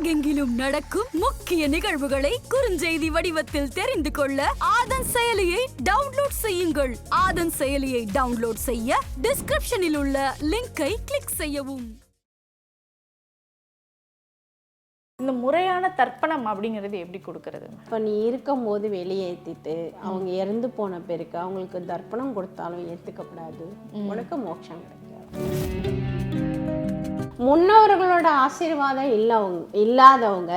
உலகெங்கிலும் நடக்கும் முக்கிய நிகழ்வுகளை குறுஞ்செய்தி வடிவத்தில் தெரிந்து கொள்ள ஆதன் செயலியை டவுன்லோட் செய்யுங்கள். ஆதன் செயலியை டவுன்லோட் செய்ய டிஸ்கிரிப்ஷனில் உள்ள லிங்கை கிளிக் செய்யவும். இந்த முறையான தர்ப்பணம் அப்படிங்கிறது எப்படி கொடுக்கறது? இப்போ நீ இருக்கும் போது வெளியேற்றிட்டு அவங்க இறந்து போன பேருக்கு அவங்களுக்கு தர்ப்பணம் கொடுத்தாலும் ஏற்றுக்கப்படாது, உனக்கு மோட்சம் கிடைக்காது. முன்னோர்களோட ஆசீர்வாதம் இல்லாதவங்க,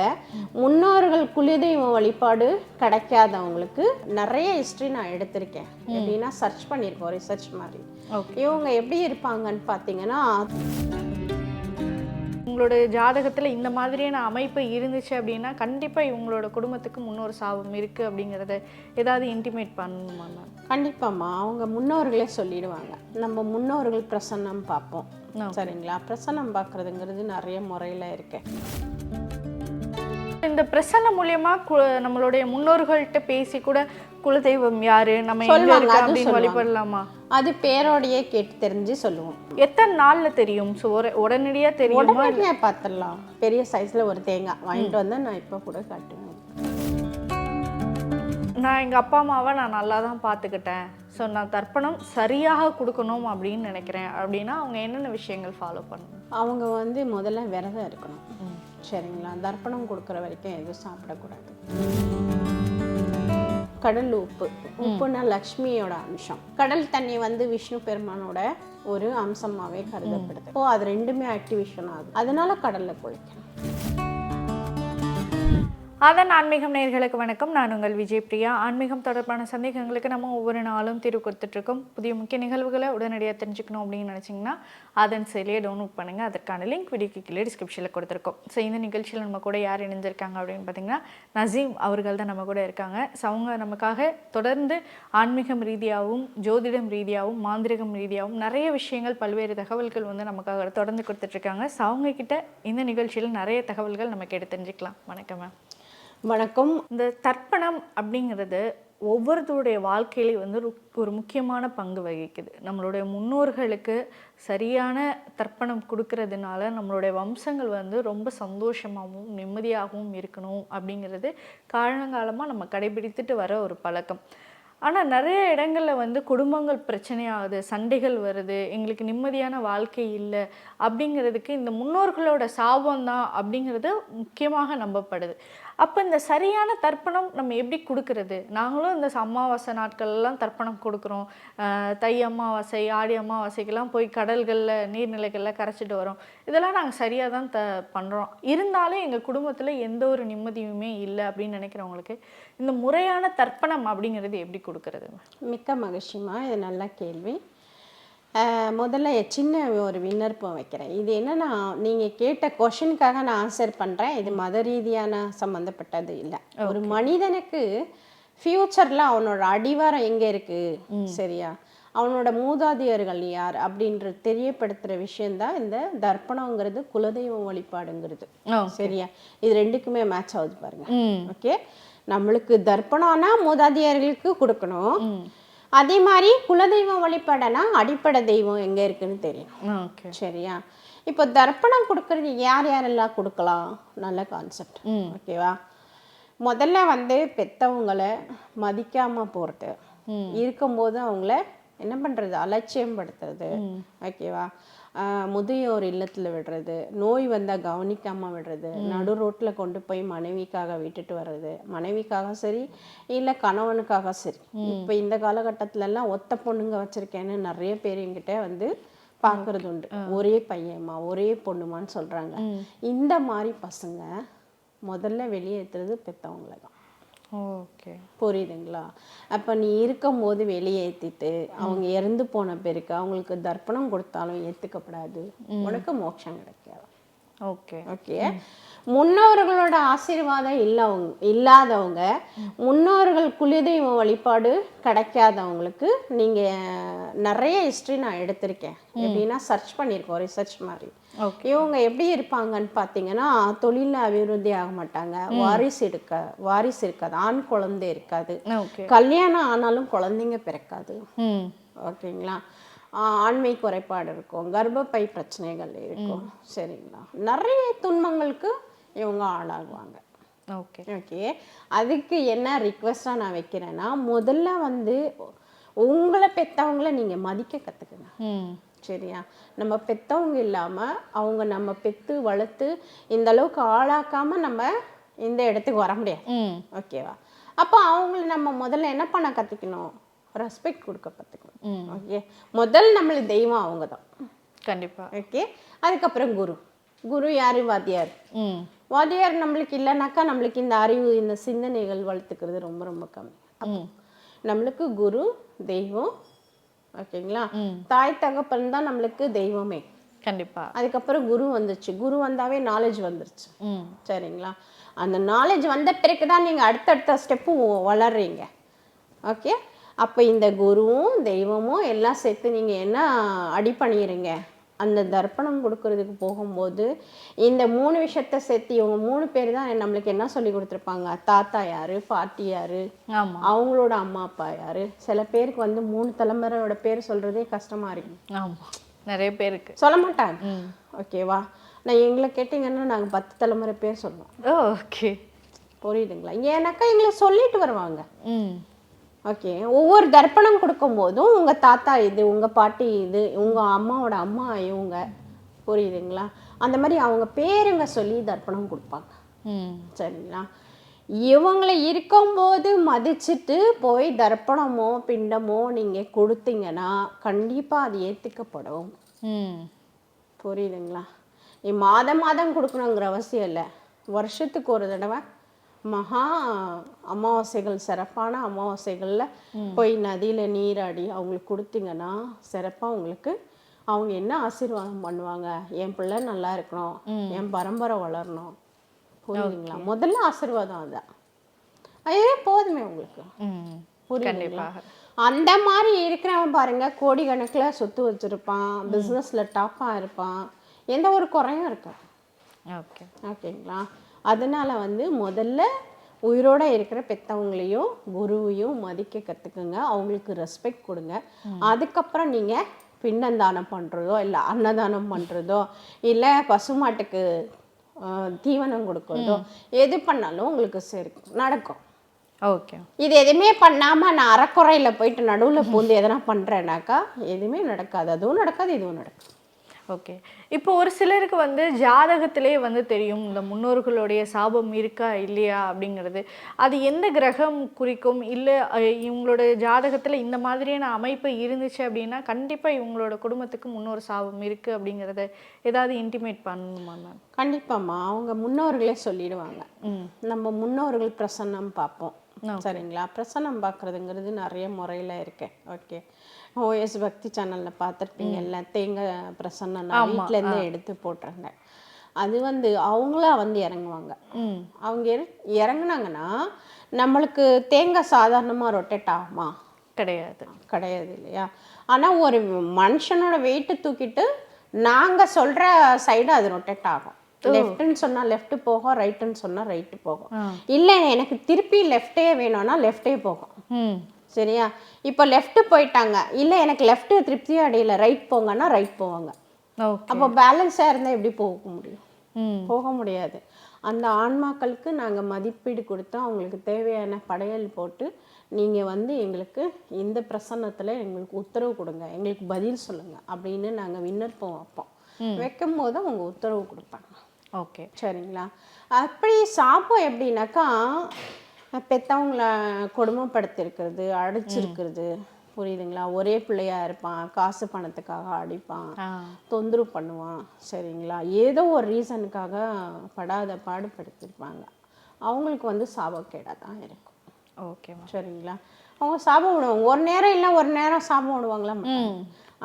முன்னோர்கள் குலதெய்வ வழிபாடு கிடைக்காதவங்களுக்கு நிறைய ஹிஸ்ட்ரி நான் எடுத்திருக்கேன். எப்படின்னா சர்ச் பண்ணியிருக்கோம், ரிசர்ச் மாதிரி. இவங்க எப்படி இருப்பாங்கன்னு பார்த்தீங்கன்னா, உங்களோட ஜாதகத்தில் இந்த மாதிரியான அமைப்பு இருந்துச்சு அப்படின்னா கண்டிப்பாக இவங்களோட குடும்பத்துக்கு முன்னோர் சாபம் இருக்குது அப்படிங்கிறத ஏதாவது இன்டிமேட் பண்ணணுமா? கண்டிப்பாம்மா அவங்க முன்னோர்களே சொல்லிடுவாங்க. நம்ம முன்னோர்கள் பிரசன்னம் பார்ப்போம், சரிங்களா? பிரசன்னம் பார்க்குறதுங்கிறது நிறைய முறையில் இருக்கு. இந்த பிரசன்னம் மூலியமா நம்மளுடைய முன்னோர்கள்ட்ட பேசி கூட குலதெய்வம் யாரு, நம்ம எங்க இருக்கு அப்படின்னு வழிபடலாமா? அது பேரோடையே கேட்டு தெரிஞ்சு சொல்லுவோம். எத்தனை நாள்ல தெரியும்? உடனடியா தெரியும்? உடனடியா பார்த்துடலாம். பெரிய சைஸ்ல ஒரு தேங்காய் வாங்கிட்டு வந்தா நான் இப்போ கூட காட்டுவேன். நான் எங்கள் அப்பா அம்மாவை நான் நல்லா தான் பார்த்துக்கிட்டேன், ஸோ நான் தர்ப்பணம் சரியாக கொடுக்கணும் அப்படின்னு நினைக்கிறேன் அப்படின்னா அவங்க என்னென்ன விஷயங்கள் ஃபாலோ பண்ணணும்? அவங்க முதல்ல விரதம் இருக்கணும், சரிங்களா? தர்ப்பணம் கொடுக்குற வரைக்கும் எதுவும் சாப்பிடக்கூடாது. கடல் உப்புனா லக்ஷ்மியோட அம்சம். கடல் தண்ணி விஷ்ணு பெருமானோட ஒரு அம்சமாகவே கருதப்படுது. இப்போ அது ரெண்டுமே ஆக்டிவேஷன் ஆகுது, அதனால கடல்ல குளிக்கணும். அதன் ஆன்மீகம் நேயர்களுக்கு வணக்கம். நான் உங்கள் விஜய் பிரியா. ஆன்மீகம் தொடர்பான சந்தேகங்களுக்கு நம்ம ஒவ்வொரு நாளும் தீர்வு கொடுத்துட்ருக்கோம். புதிய முக்கிய நிகழ்வுகளை உடனடியாக தெரிஞ்சுக்கணும் அப்படின்னு நினச்சிங்கன்னா அதன் செயலியை டவுன்லோட் பண்ணுங்கள். அதற்கான லிங்க் வீடியோக்கு கீழே டிஸ்கிரிப்ஷனில் கொடுத்துருக்கோம். ஸோ இந்த நிகழ்ச்சியில் நம்ம கூட யார் இணைஞ்சிருக்காங்க அப்படின்னு பார்த்தீங்கன்னா நசீம் அவர்கள் தான் நம்ம கூட இருக்காங்க. ஸோ அவங்க நமக்காக தொடர்ந்து ஆன்மீகம் ரீதியாகவும் ஜோதிடம் ரீதியாகவும் மாந்திரிகம் ரீதியாகவும் நிறைய விஷயங்கள், பல்வேறு தகவல்கள் நமக்காக தொடர்ந்து கொடுத்துட்ருக்காங்க. ஸோ அவங்கக்கிட்ட இந்த நிகழ்ச்சியில் நிறைய தகவல்கள் நம்ம கேட்டு தெரிஞ்சுக்கலாம். வணக்கம் மேம். வணக்கம். இந்த தர்ப்பணம் அப்படிங்கிறது ஒவ்வொருத்தருடைய வாழ்க்கையிலையும் ஒரு முக்கியமான பங்கு வகிக்குது. நம்மளுடைய முன்னோர்களுக்கு சரியான தர்ப்பணம் கொடுக்கறதுனால நம்மளுடைய வம்சங்கள் ரொம்ப சந்தோஷமாகவும் நிம்மதியாகவும் இருக்கணும் அப்படிங்கிறது காலங்காலமாக நம்ம கடைபிடித்துட்டு வர ஒரு பழக்கம். ஆனால் நிறைய இடங்களில் குடும்பங்கள் பிரச்சனையாகுது, சண்டைகள் வருது, எங்களுக்கு நிம்மதியான வாழ்க்கை இல்லை அப்படிங்கிறதுக்கு இந்த முன்னோர்களோட சாபம் தான் அப்படிங்கிறது முக்கியமாக நம்பப்படுது. அப்போ இந்த சரியான தர்ப்பணம் நம்ம எப்படி கொடுக்கறது? நாங்களும் இந்த அமாவாசை நாட்கள்லாம் தர்ப்பணம் கொடுக்குறோம். தை அமாவாசை, ஆடி அமாவாசைக்கெல்லாம் போய் கடல்களில் நீர்நிலைகளில் கரைச்சிட்டு வரோம். இதெல்லாம் நாங்கள் சரியாக தான் பண்ணுறோம். இருந்தாலும் எங்கள் குடும்பத்தில் எந்த ஒரு நிம்மதியுமே இல்லை அப்படின்னு நினைக்கிறவங்களுக்கு இந்த முறையான தர்ப்பணம் அப்படிங்கிறது எப்படி கொடுக்கறது? மிக்க மகிழ்ச்சிமா, இது நல்ல கேள்வி. முதல்ல சின்ன ஒரு விண்ணப்பம் வைக்கிறேன். இது என்னன்னா, நீங்கள் கேட்ட கொஷனுக்காக நான் ஆன்சர் பண்ணுறேன். இது மத ரீதியான சம்மந்தப்பட்டது இல்லை. ஒரு மனிதனுக்கு ஃப்யூச்சரில் அவனோட அடிவாரம் எங்கே இருக்குது, சரியா, அவனோட மூதாதையர்கள் யார் அப்படின்ற தெரியப்படுத்துகிற விஷயந்தான் இந்த தர்ப்பணங்கிறது, குலதெய்வம் வழிபாடுங்கிறது, சரியா? இது ரெண்டுக்குமே மேட்ச் ஆகுது பாருங்க. ஓகே, நம்மளுக்கு தர்ப்பணம்னா மூதாதையர்களுக்கு கொடுக்கணும். அதே மாதிரி குலதெய்வம் வழிபாடனா அடிப்படை தெய்வம் எங்கே இருக்குன்னு தெரியும், சரியா? இப்போ தர்ப்பணம் கொடுக்கறது யார் யாரெல்லாம் கொடுக்கலாம்? நல்ல கான்செப்ட், ஓகேவா? முதல்ல பெற்றவங்களை மதிக்காமல் போகிறது, இருக்கும்போது அவங்கள என்ன பண்ணுறது, அலட்சியப்படுத்துறது, ஓகேவா? முதியோர் இல்லத்தில் விடுறது, நோய் வந்தால் கவனிக்காமல் விடுறது, நடு ரோட்டில் கொண்டு போய் மனைவிக்காக விட்டுட்டு வர்றது, மனைவிக்காக சரி இல்லை கணவனுக்காக சரி. இப்போ இந்த காலகட்டத்திலலாம் ஒத்த பொண்ணுங்க வச்சுருக்கேன்னு நிறைய பேர் என்கிட்ட பார்க்குறது உண்டு. ஒரே பையன்மா ஒரே பொண்ணுமான்னு சொல்கிறாங்க. இந்த மாதிரி பசங்க முதல்ல வெளியேற்றுறது பெற்றவங்களை தான். ஓகே, புரியுதுங்களா? அப்போ நீ இருக்கும் போது வெளியேற்றிட்டு அவங்க இறந்து போன பேருக்கு அவங்களுக்கு தர்ப்பணம் கொடுத்தாலும் ஏற்றுக்கப்படாது, உனக்கு மோட்சம் கிடைக்காது. ஓகே ஓகே, முன்னோர்களோட ஆசீர்வாதம் இல்லாதவங்க, முன்னோர்கள் குலதெய்வ வழிபாடு கிடைக்காதவங்களுக்கு நீங்கள் நிறைய ஹிஸ்ட்ரி நான் எடுத்திருக்கேன். எப்படின்னா சர்ச் பண்ணியிருக்கோம், ரிசர்ச் மாதிரி. இவங்க எப்படி இருப்பாங்கன்னு பார்த்தீங்கன்னா, தொழிலில் அபிவிருத்தி ஆக மாட்டாங்க, வாரிசு இருக்காது, ஆண் குழந்தை இருக்காது, கல்யாணம் ஆனாலும் குழந்தைங்க பிறக்காது, ஓகேங்களா? ஆண்மை குறைபாடு இருக்கும், கர்ப்பப்பை பிரச்சனைகள் இருக்கும், சரிங்களா? நிறைய துன்பங்களுக்கு இவங்க ஆளாகுவாங்க. ஓகே. ஓகே, அதுக்கு என்ன ரிக்வெஸ்ட்டாக நான் வைக்கிறேன்னா, முதல்ல வந்து உங்களை பெற்றவங்கள நீங்கள் மதிக்க கற்றுக்குங்க. சரியா? நம்ம பெற்றவங்க இல்லாமல் அவங்க நம்ம பெற்று வளர்த்து இந்த அளவுக்கு ஆளாக்காமல் நம்ம இந்த இடத்துக்கு வர முடியாது. ஓகேவா? அப்போ அவங்கள நம்ம முதல்ல என்ன பண்ண கற்றுக்கணும்? ரெஸ்பெக்ட் கொடுக்க கற்றுக்கணும். ஓகே, முதல் நம்மளுக்கு தெய்வம் அவங்க தான். கண்டிப்பாக. ஓகே, அதுக்கப்புறம் குரு. குரு யார்? வாத்தியார். வாத்தியார் நம்மளுக்கு இல்லைனாக்கா நம்மளுக்கு இந்த அறிவு இந்த சிந்தனைகள் வளர்த்துக்கிறது ரொம்ப ரொம்ப கம்மி. நம்மளுக்கு குரு தெய்வம். ஓகேங்களா? தாய் தகப்பன் தான் நம்மளுக்கு தெய்வமே. கண்டிப்பா. அதுக்கப்புறம் குரு வந்துச்சு. குரு வந்தாவே நாலேஜ் வந்துருச்சு. சரிங்களா? அந்த நாலேஜ் வந்த பிறகு தான் நீங்கள் அடுத்தடுத்த ஸ்டெப்பு வளர்றீங்க. ஓகே, அப்போ இந்த குருவும் தெய்வமும் எல்லாம் சேர்த்து நீங்கள் என்ன அடி பண்ணிடுறீங்க? அந்த தர்ப்பணம் கொடுக்கறதுக்கு போகும்போது இந்த 3 விஷயத்த சேர்த்து இவங்க 3 பேர் தான் நம்மளுக்கு என்ன சொல்லி கொடுத்துருப்பாங்க? தாத்தா யாரு, பாட்டி யாரு, அவங்களோட அம்மா அப்பா யாரு. சில பேருக்கு வந்து 3 தலைமுறையோட பேர் சொல்றதே கஷ்டமா இருக்கு. ஆமாம், நிறைய பேருக்கு சொல்ல மாட்டாங்க. ஓகேவா? நான் எங்களை கேட்டிங்கன்னா நாங்கள் 10 தலைமுறை பேர் சொல்லுவோம். ஓகே, புரியுதுங்களா? ஏன்னாக்கா எங்களை சொல்லிட்டு வருவாங்க. ஓகே, ஒவ்வொரு தர்ப்பணம் கொடுக்கும்போதும் உங்கள் தாத்தா இது, உங்கள் பாட்டி இது, உங்கள் அம்மாவோட அம்மா இவங்க. புரியுதுங்களா? அந்த மாதிரி அவங்க பேருங்க சொல்லி தர்ப்பணம் கொடுப்பாங்க. சரிங்களா? இவங்களை இருக்கும்போது மதிச்சுட்டு போய் தர்ப்பணமோ பிண்டமோ நீங்கள் கொடுத்தீங்கன்னா கண்டிப்பாக அது ஏற்றுக்கப்படும். புரியுதுங்களா? நீ மாதம் மாதம் கொடுக்கணுங்கிற அவசியம் இல்லை. வருஷத்துக்கு ஒரு தடவை மகா அமாவாசைகள், சிறப்பான அமாவாசைகளில் போய் நதியில் நீராடி அவங்களுக்கு கொடுத்தீங்கன்னா சிறப்பாக உங்களுக்கு அவங்க என்ன ஆசீர்வாதம் பண்ணுவாங்க? என் பிள்ளை நல்லா இருக்கணும், என் பரம்பரை வளரணும். புரியுதுங்களா? முதல்ல ஆசீர்வாதம் அதுதான். அதே போதுமே உங்களுக்கு. புரியுதுங்களா? அந்த மாதிரி இருக்கிறவன் பாருங்க, கோடிக்கணக்கில் சொத்து வச்சுருப்பான், பிஸ்னஸில் டாப்பாக இருப்பான், எந்த ஒரு குறையும் இருக்காது. ஓகே, ஓகேங்களா? அதனால வந்து முதல்ல உயிரோட இருக்கிற பெற்றவங்களையும் குருவையும் மதிக்க கற்றுக்குங்க. அவங்களுக்கு ரெஸ்பெக்ட் கொடுங்க. அதுக்கப்புறம் நீங்கள் பின்னந்தானம் பண்ணுறதோ இல்லை அன்னதானம் பண்ணுறதோ இல்லை பசுமாட்டுக்கு தீவனம் கொடுக்குறதோ எது பண்ணாலும் உங்களுக்கு சரி நடக்கும். ஓகே, இது எதுவுமே பண்ணாமல் நான் அறக்குறையில் போயிட்டு நடுவில் பூந்து எதனா பண்ணுறேன்னாக்கா எதுவுமே நடக்காது. அதுவும் நடக்காது, இதுவும் நடக்காது. ஓகே, இப்போ ஒரு சிலருக்கு வந்து ஜாதகத்திலே வந்து தெரியும் இந்த முன்னோர்களுடைய சாபம் இருக்கா இல்லையா அப்படிங்கிறது. அது எந்த கிரகம் குறிக்கும்? இல்லை இவங்களோட ஜாதகத்தில் இந்த மாதிரியான அமைப்பு இருந்துச்சு அப்படின்னா கண்டிப்பாக இவங்களோட குடும்பத்துக்கு முன்னோர் சாபம் இருக்குது அப்படிங்கிறத ஏதாவது இன்டிமேட் பண்ணணுமா மேம்? கண்டிப்பாம்மா, அவங்க முன்னோர்களே சொல்லிடுவாங்க. நம்ம முன்னோர்கள் பிரசன்னம் பார்ப்போம். சரிங்களா? பிரசன்னம் பார்க்குறதுங்கிறது நிறைய முறையில் இருக்கு. ஓகே, ஓஎஸ் பக்தி சேனலில் பார்த்துருப்பீங்கல்ல, தேங்காய் பிரசன்னம் நான் வீட்டிலேருந்தே எடுத்து போட்டிருந்தேன். அது வந்து அவங்களா வந்து இறங்குவாங்க. அவங்க இறங்குனாங்கன்னா நம்மளுக்கு தேங்காய் சாதாரணமாக ரொட்டேட் ஆகுமா? கிடையாது. கிடையாது இல்லையா? ஆனால் ஒரு மனுஷனோட வெயிட்டு தூக்கிட்டு நாங்கள் சொல்கிற சைடு அது ரொட்டேட் ஆகும். லெஃப்ட்னு சொன்னால் லெஃப்ட் போகும், ரைட்டுன்னு சொன்னால் ரைட்டு போகும். இல்லை எனக்கு திருப்பி லெஃப்டே வேணும்னா லெஃப்டே போகும். சரியா? இப்போ லெஃப்ட் போயிட்டாங்க, இல்லை எனக்கு லெஃப்ட் திருப்தியும் அடையில ரைட் போங்கன்னா ரைட் போவாங்க. அப்போ பேலன்ஸாக இருந்தால் எப்படி போக முடியும்? போக முடியாது. அந்த ஆன்மாக்களுக்கு நாங்கள் மதிப்பீடு கொடுத்து அவங்களுக்கு தேவையான படையல் போட்டு நீங்கள் வந்து எங்களுக்கு இந்த பிரசன்னத்தில் எங்களுக்கு உத்தரவு கொடுங்க, எங்களுக்கு பதில் சொல்லுங்கள் அப்படின்னு நாங்கள் விண்ணப்பம் வைப்போம். வைக்கும் போது அவங்க உத்தரவு கொடுப்பாங்க. ஓகே, சரிங்களா? அப்படி சாப்பம் எப்படின்னாக்கா பெற்றவங்கள கொடுமைப்படுத்திருக்கிறது, அடிச்சிருக்கிறது. புரியுதுங்களா? ஒரே பிள்ளையா இருப்பான், காசு பணத்துக்காக அடிப்பான், தொந்தரவு பண்ணுவான். சரிங்களா? ஏதோ ஒரு ரீசனுக்காக படாத பாடுபடுத்திருப்பாங்க. அவங்களுக்கு வந்து சாபக்கேடாக தான் இருக்கும். ஓகே, சரிங்களா? அவங்க சாபம் விடுவாங்க. ஒரு நேரம் இல்லை ஒரு நேரம் சாபம் விடுவாங்களா?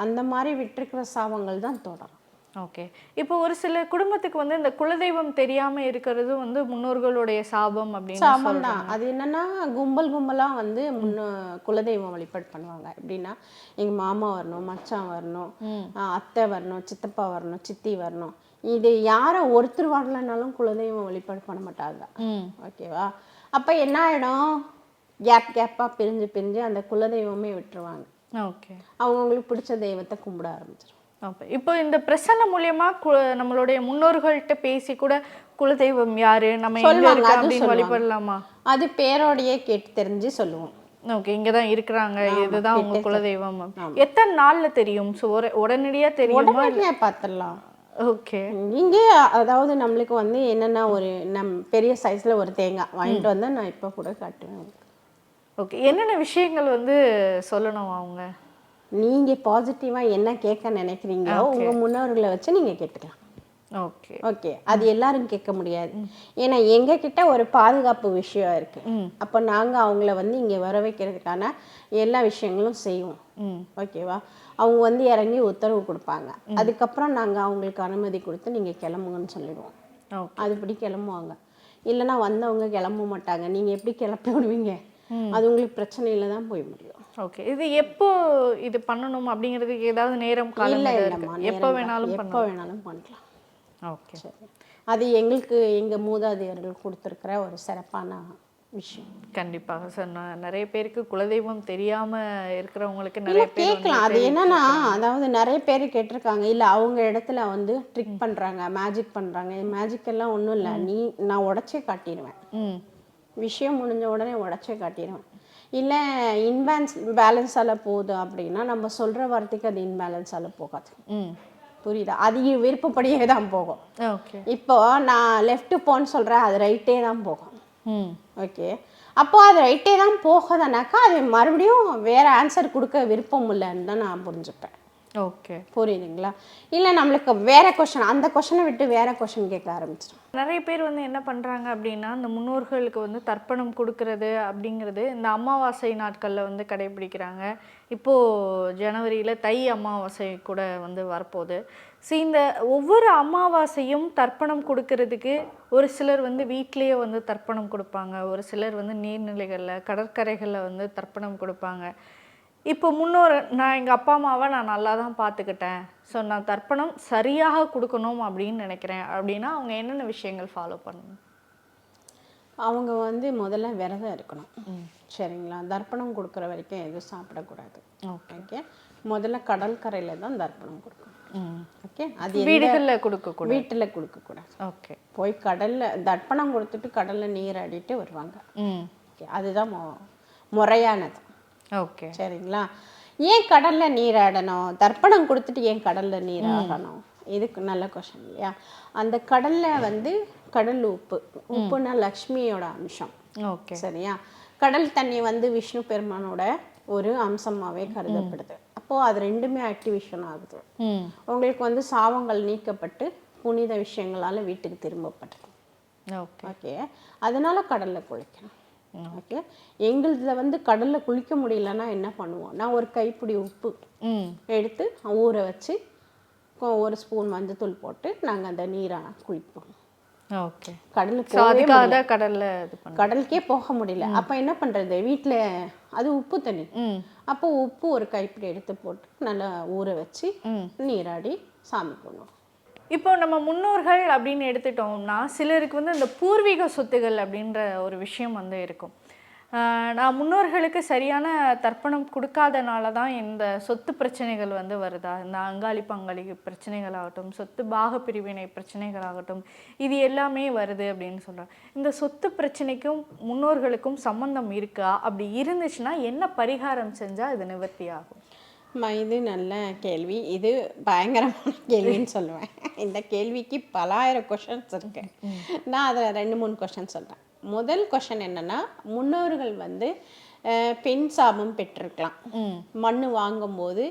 அந்த மாதிரி விட்டுருக்கிற சாபங்கள் தான் தொடரும். ஓகே, இப்போ ஒரு சில குடும்பத்துக்கு வந்து இந்த குலதெய்வம் தெரியாமல் இருக்கிறது வந்து முன்னோர்களுடைய சாபம் அப்படின்னு சாபம் தான். அது என்னன்னா கும்பலாக வந்து குலதெய்வம் வழிபாடு பண்ணுவாங்க. எப்படின்னா எங்கள் மாமா வரணும், மச்சான் வரணும், அத்தை வரணும், சித்தப்பா வரணும், சித்தி வரணும். இது யாரை ஒருத்தர் வரலனாலும் குலதெய்வம் வழிபாடு பண்ண மாட்டாங்க. ஓகேவா? அப்போ என்ன ஆகிடும்? கேப்பாக பிரிஞ்சு அந்த குலதெய்வமே விட்டுருவாங்க. ஓகே, அவங்களுக்கு பிடிச்ச தெய்வத்தை கும்பிட ஆரம்பிச்சிடும். இப்போ இந்த பிரசன்னம் மூலியமா நம்மளுடைய முன்னோர்கள்ட்ட பேசி கூட குலதெய்வம் யாரு, நம்ம எங்க சொல்லுவாங்க, இருக்கா அது அப்படின்னு சொல்லுவாங்க. வழிபடலாமா? அது பேரோடையே கேட்டு தெரிஞ்சு சொல்லுவோம். ஓகே, இங்கதான் இருக்கிறாங்க, இதுதான் உங்க குலதெய்வம். ஆமா. எத்தனை நாள்ல தெரியும்? ஸோ உடனடியா தெரியுமா? உடனே பார்த்துடலாம். ஓகே. இங்கே அதாவது நம்மளுக்கு வந்து என்னென்னா ஒரு பெரிய சைஸில் ஒரு தேங்காய் வாங்கிட்டு வந்தால் நான் இப்போ கூட காட்டுவேன். ஓகே, என்னென்ன விஷயங்கள் வந்து சொல்லணும் அவங்க? நீங்கள் பாசிட்டிவாக என்ன கேட்க நினைக்கிறீங்களோ உங்கள் முன்னோர்களை வச்சு நீங்கள் கேட்டுக்கலாம். ஓகே ஓகே, அது எல்லாரும் கேட்க முடியாது. ஏன்னா எங்ககிட்ட ஒரு பாதுகாப்பு விஷயம் இருக்குது. அப்போ நாங்கள் அவங்கள வந்து இங்கே வர வைக்கிறதுக்கான எல்லா விஷயங்களும் செய்வோம். ஓகேவா? அவங்க வந்து இறங்கி உத்தரவு கொடுப்பாங்க. அதுக்கப்புறம் நாங்கள் அவங்களுக்கு அனுமதி கொடுத்து நீங்கள் கிளம்புங்கன்னு சொல்லிடுவோம். அதுபடி கிளம்புவாங்க. இல்லைன்னா வந்தவங்க கிளம்ப மாட்டாங்க. நீங்கள் எப்படி கிளப்பி விடுவீங்க? அது உங்களுக்கு பிரச்சனையில தான் போய் முடியும். ஓகே, இது எப்போ இது பண்ணணும் அப்படிங்கிறதுக்கு ஏதாவது நேரம் காலம் இல்லைம்மா, எப்போ வேணாலும் எப்போ வேணாலும் பண்ணலாம். ஓகே, சரி, அது எங்களுக்கு எங்கள் மூதாதையர்கள் கொடுத்துருக்கிற ஒரு சிறப்பான விஷயம். கண்டிப்பாக சார். நிறைய பேருக்கு குலதெய்வம் தெரியாம இருக்கிறவங்களுக்கு நிறைய பேர் கேட்கலாம். அது என்னன்னா, அதாவது நிறைய பேர் கேட்டிருக்காங்க, இல்லை அவங்க இடத்துல வந்து ட்ரிக் பண்ணுறாங்க, மேஜிக் பண்ணுறாங்க. மேஜிக் எல்லாம் ஒன்றும் இல்லை. நான் உடச்சே காட்டிடுவேன். விஷயம் முடிஞ்ச உடனே உடச்சே காட்டிடுவேன். இல்லை பேலன்ஸால் போகுது அப்படின்னா நம்ம சொல்கிற வார்த்தைக்கு அது இன்பேலன்ஸால் போகாது. புரியுதா? அது விருப்பப்படியே தான் போகும். ஓகே, இப்போ நான் லெஃப்ட் போன்னு சொல்கிறேன், அது ரைட்டே தான் போகும். ஓகே, அப்போ அது ரைட்டே தான் போகுதுனாக்கா அது மறுபடியும் வேறு ஆன்சர் கொடுக்க விருப்பம் இல்லைன்னு தான் நான் புரிஞ்சுப்பேன். ஓகே, புரியுதுங்களா? இல்லை நம்மளுக்கு வேற கொஷின், அந்த கொஷனை விட்டு வேற கொஷின் கேட்க ஆரம்பிச்சிடும். நிறைய பேர் வந்து என்ன பண்ணுறாங்க அப்படின்னா, இந்த முன்னோர்களுக்கு வந்து தர்ப்பணம் கொடுக்கறது அப்படிங்கிறது இந்த அமாவாசை நாட்களில் வந்து கடைபிடிக்கிறாங்க. இப்போது ஜனவரியில் தை அமாவாசை கூட வந்து வரப்போகுது. ஸோ இந்த ஒவ்வொரு அமாவாசையும் தர்ப்பணம் கொடுக்கறதுக்கு ஒரு சிலர் வந்து வீட்லேயே வந்து தர்ப்பணம் கொடுப்பாங்க, ஒரு சிலர் வந்து நீர்நிலைகளில் கடற்கரைகளில் வந்து தர்ப்பணம் கொடுப்பாங்க. இப்போ முன்னோர், நான் எங்கள் அப்பா அம்மாவை நான் நல்லா தான் பார்த்துக்கிட்டேன், ஸோ நான் தர்ப்பணம் சரியாக கொடுக்கணும் அப்படின்னு நினைக்கிறேன் அப்படின்னா அவங்க என்னென்ன விஷயங்கள் ஃபாலோ பண்ணணும்? அவங்க வந்து முதல்ல விரதம் இருக்கணும். சரிங்களா? தர்ப்பணம் கொடுக்குற வரைக்கும் எதுவும் சாப்பிடக்கூடாது. ஓகே, முதல்ல கடற்கரையில் தான் தர்ப்பணம் கொடுக்கணும். ஓகே, அது வீடுகளில் கொடுக்கக்கூடாது, வீட்டில் கொடுக்கக்கூடாது. ஓகே, போய் கடலில் தர்ப்பணம் கொடுத்துட்டு கடலில் நீர் அடிட்டு வருவாங்க. ஓகே, அதுதான் முறையானது. ஓகே, சரிங்களா? ஏன் கடலில் நீராடணும்? தர்ப்பணம் கொடுத்துட்டு ஏன் கடலில் நீராடணும்? இதுக்கு நல்ல கொஷின் இல்லையா? அந்த கடலில் வந்து கடல் உப்புன்னா லக்ஷ்மியோட அம்சம். ஓகே, சரியா? கடல் தண்ணி வந்து விஷ்ணு பெருமானோட ஒரு அம்சமாகவே கருதப்படுது. அப்போது அது ரெண்டுமே ஆக்டிவேஷன் ஆகுது. உங்களுக்கு வந்து சாபங்கள் நீக்கப்பட்டு புனித விஷயங்களால் வீட்டுக்கு திரும்பப்பட்டது. ஓகே, அதனால கடலில் குளிக்கணும். ஓகே, எங்களுதில் வந்து கடலில் குளிக்க முடியலன்னா என்ன பண்ணுவோம்? நான் ஒரு கைப்பிடி உப்பு எடுத்து ஊற வச்சு ஒரு ஸ்பூன் மஞ்சத்தூள் போட்டு நாங்கள் அந்த நீரை குளிப்போம். ஓகே, கடலுக்கு கடலில் கடலுக்கே போக முடியல. அப்போ என்ன பண்ணுறது? வீட்டில் அது உப்பு தண்ணி. அப்போ உப்பு ஒரு கைப்பிடி எடுத்து போட்டு நல்லா ஊற வச்சு நீராடி சாமி பண்ணுவோம். இப்போ நம்ம முன்னோர்கள் அப்படின்னு எடுத்துட்டோம்னா சிலருக்கு வந்து இந்த பூர்வீக சொத்துகள் அப்படின்ற ஒரு விஷயம் வந்து இருக்கும். நான் முன்னோர்களுக்கு சரியான தர்ப்பணம் கொடுக்காதனால தான் இந்த சொத்து பிரச்சனைகள் வந்து வருதா? இந்த அங்காளி பங்காளி பிரச்சனைகளாகட்டும், சொத்து பாக பிரிவினை பிரச்சனைகளாகட்டும், இது எல்லாமே வருது அப்படின்னு சொல்கிறேன். இந்த சொத்து பிரச்சனைக்கும் முன்னோர்களுக்கும் சம்பந்தம் இருக்கா? அப்படி இருந்துச்சுன்னா என்ன பரிகாரம் செஞ்சால் இது நிவர்த்தி ஆகும்? இது நல்ல கேள்வி. இது பயங்கரமான கேள்வின்னு சொல்லுவேன். இந்த கேள்விக்கு பலாயிரம் கொஷின்ஸ் இருக்கு. நான் அதில் 2-3 கொஷின் சொல்கிறேன். முதல் கொஷின் என்னென்னா, முன்னோர்கள் வந்து பெண் சாபம் பெற்றிருக்கலாம். மண் வாங்கும்போது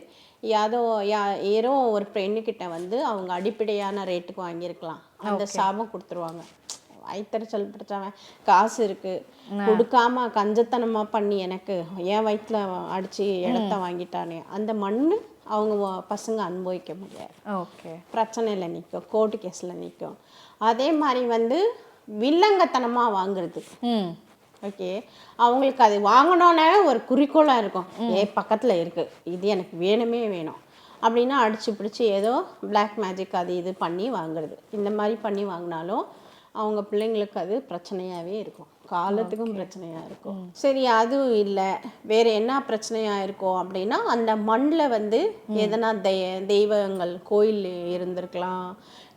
ஏதோ ஒரு பெண்ணுக்கிட்ட வந்து அவங்க அடிப்படையான ரேட்டுக்கு வாங்கியிருக்கலாம். அந்த சாபம் கொடுத்துருவாங்க. வயிற்றுச்சல் பிடிச்சவன் காசு இருக்குது கொடுக்காம கஞ்சத்தனமாக பண்ணி எனக்கு என் வயிற்றுல அடித்து இடத்த வாங்கிட்டானே, அந்த மண் அவங்க பசங்க அனுபவிக்க முடியாது. ஓகே, பிரச்சனையில் நிற்கும், கோர்ட்டு கேஸில் நிற்கும். அதே மாதிரி வந்து வில்லங்கத்தனமாக வாங்குறது. ஓகே, அவங்களுக்கு அது வாங்கணுன்னே ஒரு குறிக்கோளாக இருக்கும். பக்கத்தில் இருக்குது, இது எனக்கு வேணுமே வேணும் அப்படின்னா அடித்து பிடிச்சி ஏதோ பிளாக் மேஜிக் அது இது பண்ணி வாங்குறது. இந்த மாதிரி பண்ணி வாங்கினாலும் அவங்க பிள்ளைங்களுக்கு அது பிரச்சனையாகவே இருக்கும், காலத்துக்கும் பிரச்சனையாக இருக்கும். சரி, அதுவும் இல்லை, வேறு என்ன பிரச்சனையாக இருக்கும் அப்படின்னா, அந்த மண்ணில் வந்து எதனா தெய்வங்கள் கோயில் இருந்திருக்கலாம்,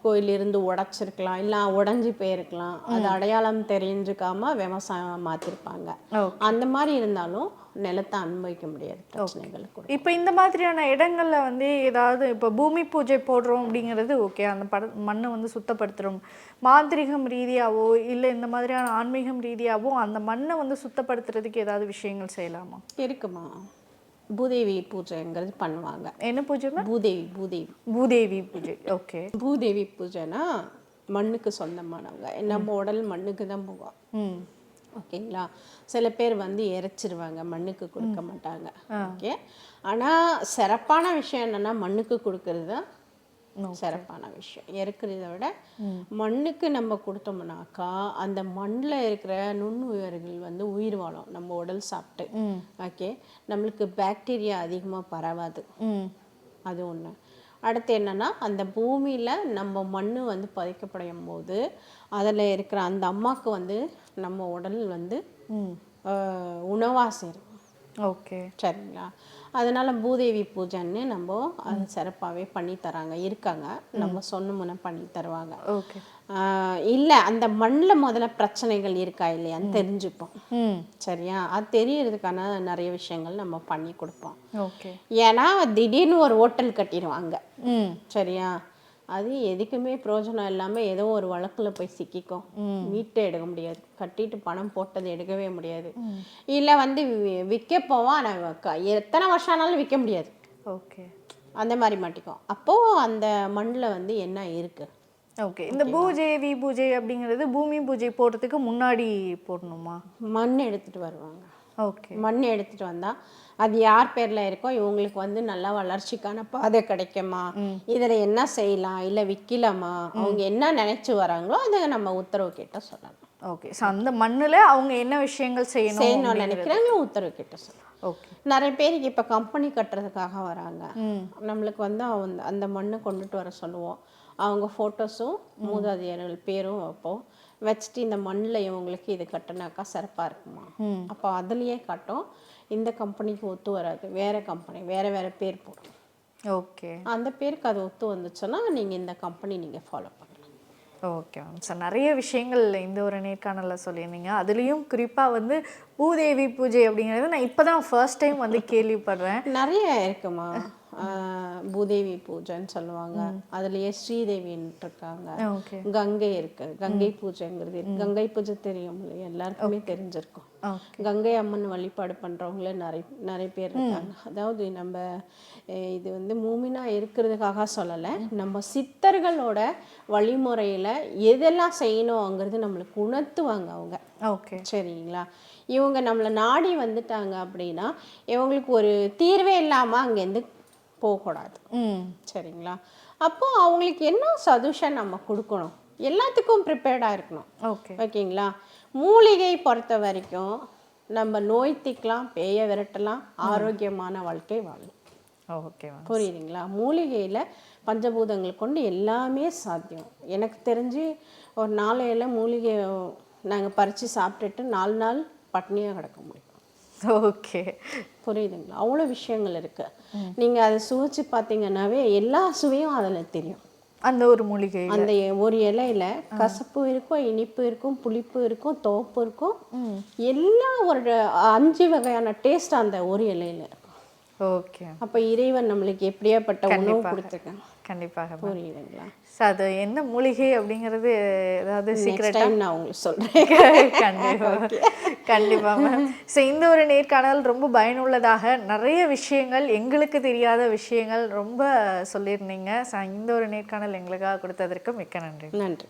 கோயில் இருந்து உடைச்சிருக்கலாம், இல்லை உடைஞ்சி போயிருக்கலாம். அது அடையாளம் தெரிஞ்சுக்காம விவசாயம் மாற்றிருப்பாங்க. அந்த மாதிரி இருந்தாலும் நிலத்தை அனுபவிக்க முடியாது பிரச்சனைகளுக்கு. இப்போ இந்த மாதிரியான இடங்கள்ல வந்து ஏதாவது இப்போ பூமி பூஜை போடுறோம் அப்படிங்கிறது ஓகே, அந்த மண்ணை வந்து சுத்தப்படுத்துகிறோம். மாந்திரிகம் ரீதியாவோ இல்லை இந்த மாதிரியான ஆன்மீகம் ரீதியாவோ அந்த மண்ணை வந்து சுத்தப்படுத்துறதுக்கு ஏதாவது விஷயங்கள் செய்யலாமா? இருக்குமா. பூதேவி பூஜைங்கிறது பண்ணுவாங்க. என்ன பூஜை? பூதேவி பூஜை. ஓகே. பூதேவி பூஜைனா மண்ணுக்கு சொந்தமானவங்க. நம்ம உடல் மண்ணுக்கு தான் போவோம். ஓகேங்களா. சில பேர் வந்து இறைச்சிருவாங்க, மண்ணுக்கு கொடுக்க மாட்டாங்க. ஓகே. ஆனால் சிறப்பான விஷயம் என்னன்னா மண்ணுக்கு கொடுக்கறது தான் சிறப்பான விஷயம். இறக்குறத விட மண்ணுக்கு நம்ம கொடுத்தோம்னாக்கா அந்த மண்ணில் இருக்கிற நுண்ணுயிர்கள் வந்து உயிர் வாழும் நம்ம உடல் சாப்பிட்டு. ஓகே. நம்மளுக்கு பாக்டீரியா அதிகமாக பரவாது. அது ஒன்று. அடுத்து என்னன்னா அந்த பூமியில் நம்ம மண் வந்து பதிக்கப்படும் போது அதில் இருக்கிற அந்த அம்மாவுக்கு வந்து நம்ம உடல் வந்து உணவாக சேரும். ஓகே. சரிங்களா. அதனால பூதேவி பூஜைன்னு நம்ம அது சிறப்பாகவே பண்ணி தராங்க, இருக்காங்க. நம்ம சொன்ன முன்ன பண்ணி தருவாங்க. ஓகே. இல்லை அந்த மண்ணில் முதல்ல பிரச்சனைகள் இருக்கா இல்லையான்னு தெரிஞ்சுப்போம். சரியா. அது தெரியறதுக்கான நிறைய விஷயங்கள் நம்ம பண்ணி கொடுப்போம். ஓகே. ஏன்னா திடீர்னு ஒரு ஹோட்டல் கட்டிடுவாங்க. சரியா. அது எதுக்குமே பிரயோஜனம் இல்லாமல் ஏதோ ஒரு வழக்கில் போய் சிக்கிக்கும். வீட்டை எடுக்க முடியாது, கட்டிட்டு பணம் போட்டது எடுக்கவே முடியாது. இல்லை வந்து விற்க போவோம், ஆனால் எத்தனை வருஷம் ஆனாலும் விற்க முடியாது. ஓகே. அந்த மாதிரி மாட்டிக்கும். அப்போது அந்த மண்ணில் வந்து என்ன இருக்குது. ஓகே. இந்த பூஜை பூஜை அப்படிங்கிறது பூமி பூஜை போடுறதுக்கு முன்னாடி போடணுமா? மண் எடுத்துகிட்டு வருவாங்க. ஓகே. மண் எடுத்துகிட்டு வந்தால் அது யார் பேரில் இருக்கோ இவங்களுக்கு வந்து நல்லா வளர்ச்சிக்கான பாதை கிடைக்குமா, இதில் என்ன செய்யலாம், இல்லை விற்கலாமா, அவங்க என்ன நினச்சி வராங்களோ அதை நம்ம உத்தரவு கேட்ட சொல்லலாம். ஓகே. ஸோ அந்த மண்ணில் அவங்க என்ன விஷயங்கள் செய்யணும்னு நினைக்கிறாங்க உத்தரவு கேட்ட சொல்லலாம். ஓகே. நிறைய பேருக்கு இப்போ கம்பெனி கட்டுறதுக்காக வராங்க. நம்மளுக்கு வந்து அந்த மண்ணை கொண்டுட்டு வர சொல்லுவோம். அவங்க ஃபோட்டோஸும் மூதாதையர்கள் பேரும் வைப்போம். வச்சுட்டு இந்த மண்ணில் இவங்களுக்கு இது கட்டினாக்கா சிறப்பாக இருக்குமா, அப்போ அதுலேயே காட்டும். இந்த கம்பெனிக்கு ஒத்து வராது, வேறு கம்பெனி வேறு பேர் போடும். ஓகே. அந்த பேருக்கு அது ஒத்து வந்துச்சுன்னா நீங்கள் இந்த கம்பெனி நீங்கள் ஃபாலோ பண்ணலாம். Okay ma'am. ஸோ நிறைய விஷயங்கள் இந்த ஒரு நேர்காணலில் சொல்லியிருந்தீங்க. அதுலேயும் குறிப்பாக வந்து பூதேவி பூஜை அப்படிங்கிறது நான் இப்போ தான் ஃபர்ஸ்ட் டைம் வந்து கேள்விப்படுறேன். நிறைய இருக்குமா. பூதேவி பூஜைன்னு சொல்லுவாங்க. அதுலயே ஸ்ரீதேவின்னு இருக்காங்க. கங்கை இருக்கு, கங்கை பூஜைங்கிறது. கங்கை பூஜை தெரியும் இல்லையா, எல்லாருக்குமே தெரிஞ்சிருக்கும். கங்கை அம்மன் வழிபாடு பண்றவங்களே நிறைய பேர் இருக்காங்க. அதாவது நம்ம இது வந்து மூமினா இருக்கிறதுக்காக சொல்லலை, நம்ம சித்தர்களோட வழிமுறையில எதெல்லாம் செய்யணுங்கிறது நம்மளுக்கு உணர்த்துவாங்க அவங்க. ஓகே. சரிங்களா. இவங்க நம்மளை நாடி வந்துட்டாங்க அப்படின்னா இவங்களுக்கு ஒரு தீர்வே இல்லாமல் அங்கேருந்து போகக்கூடாது. சரிங்களா. அப்போ அவங்களுக்கு என்ன சொல்யூஷன் நம்ம கொடுக்கணும், எல்லாத்துக்கும் ப்ரிப்பேர்டாக இருக்கணும். ஓகேங்களா. மூலிகை பொறுத்த வரைக்கும் நம்ம நோய் தீக்கலாம், பேய விரட்டலாம், ஆரோக்கியமான வாழ்க்கை வாழலாம். ஓகே. புரியுதுங்களா. மூலிகையில் பஞ்சபூதங்கள் கொண்டு எல்லாமே சாத்தியம். எனக்கு தெரிஞ்சு ஒரு 4 இலை மூலிகை நாங்கள் பறித்து சாப்பிட்டுட்டு 4 நாள் பட்னியாக கிடக்க முடியும். ஓகே. புரியுதுங்களா. அவ்வளோ விஷயங்கள் இருக்குது. நீங்கள் அதை சுவைச்சு பார்த்தீங்கன்னாவே எல்லா சுவையும் அதில் தெரியும். அந்த ஒரு மூலிகை, அந்த ஒரு இலையில கசப்பு இருக்கும், இனிப்பு இருக்கும், புளிப்பு இருக்கும், தோப்பு இருக்கும், எல்லாம் ஒரு 5 வகையான டேஸ்ட் அந்த ஒரு இலையில இருக்கும். ஓகே. அப்போ இறைவன் நம்மளுக்கு எப்படியாப்பட்ட உணவு கொடுத்துருக்காங்க. கண்டிப்பாக. புரியுதுங்களா. ஸோ அது என்ன மூலிகை அப்படிங்கிறது ஏதாவது சீக்ரெட் நான் உங்களுக்கு சொல்கிறேன். கண்டிப்பாக மேம். ஸோ இந்த ஒரு நேர்காணல் ரொம்ப பயனுள்ளதாக நிறைய விஷயங்கள், எங்களுக்கு தெரியாத விஷயங்கள் ரொம்ப சொல்லியிருந்தீங்க. ஸோ இந்த ஒரு நேர்காணல் எங்களுக்காக கொடுத்ததற்கு மிக்க நன்றி. நன்றி.